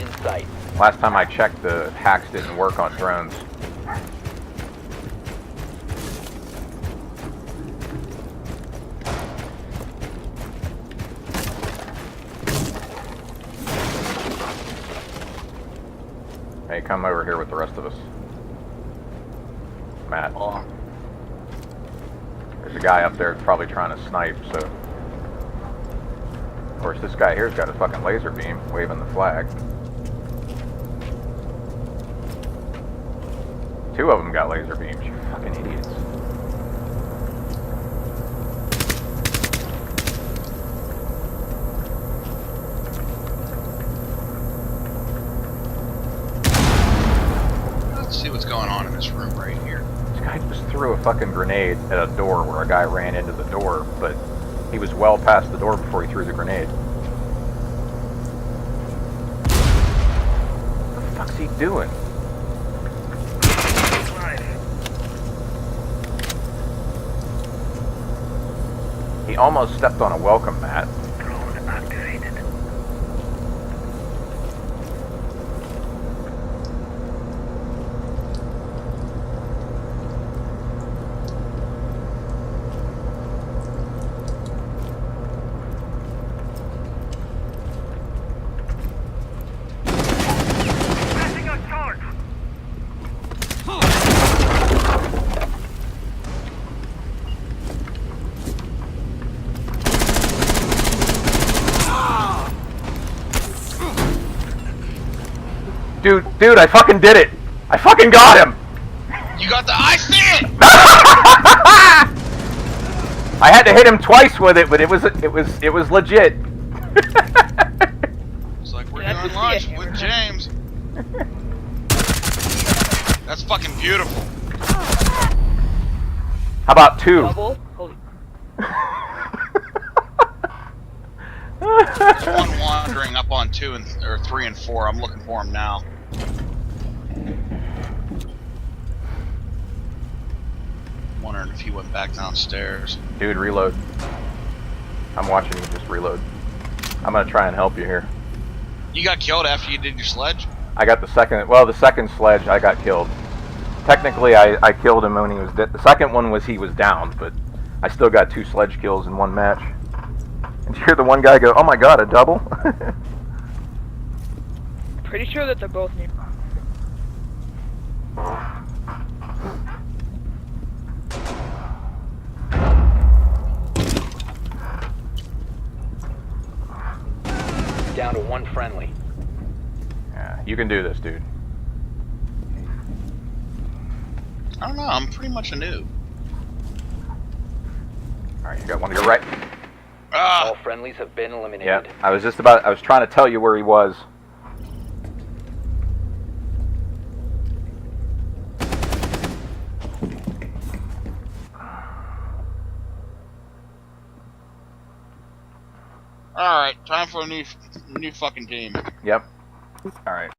in sight. Last time I checked, the hacks didn't work on drones. Hey, come over here with the rest of us. Matt. Oh. There's a guy up there that's probably trying to snipe, so... Of course, this guy here's got a fucking laser beam, waving the flag. Two of them got laser beams, you fucking idiots. Let's see what's going on in this room right here. This guy just threw a fucking grenade at a door where a guy ran into the door, but he was well past the door before he threw the grenade. What the fuck's he doing? He almost stepped on a welcome mat. Drone activated. Passing a charge. Dude, I fucking did it! I fucking got him! You got the... I see it! I had to hit him twice with it, but it was legit. It's like we're Yeah, I doing can lunch see it. with James. That's fucking beautiful. How about two? Double. Holy. There's one wandering up on 2 and or 3 and 4. I'm looking for him now. Wondering if he went back downstairs. Dude, reload. I'm watching you just reload. I'm gonna try and help you here. You got killed after you did your sledge? I got the second sledge I got killed. Technically, I killed him when he was dead. The second one was he was down, but I still got 2 sledge kills in one match. And you hear the one guy go, "Oh my god, a double?" Pretty sure that they're both near. Down to one friendly. Yeah, you can do this, dude. I don't know, I'm pretty much a noob. Alright, you got one to your right. All Ah! friendlies have been eliminated. Yeah, I was trying to tell you where he was. Alright, time for a new fucking team. Yep. Alright.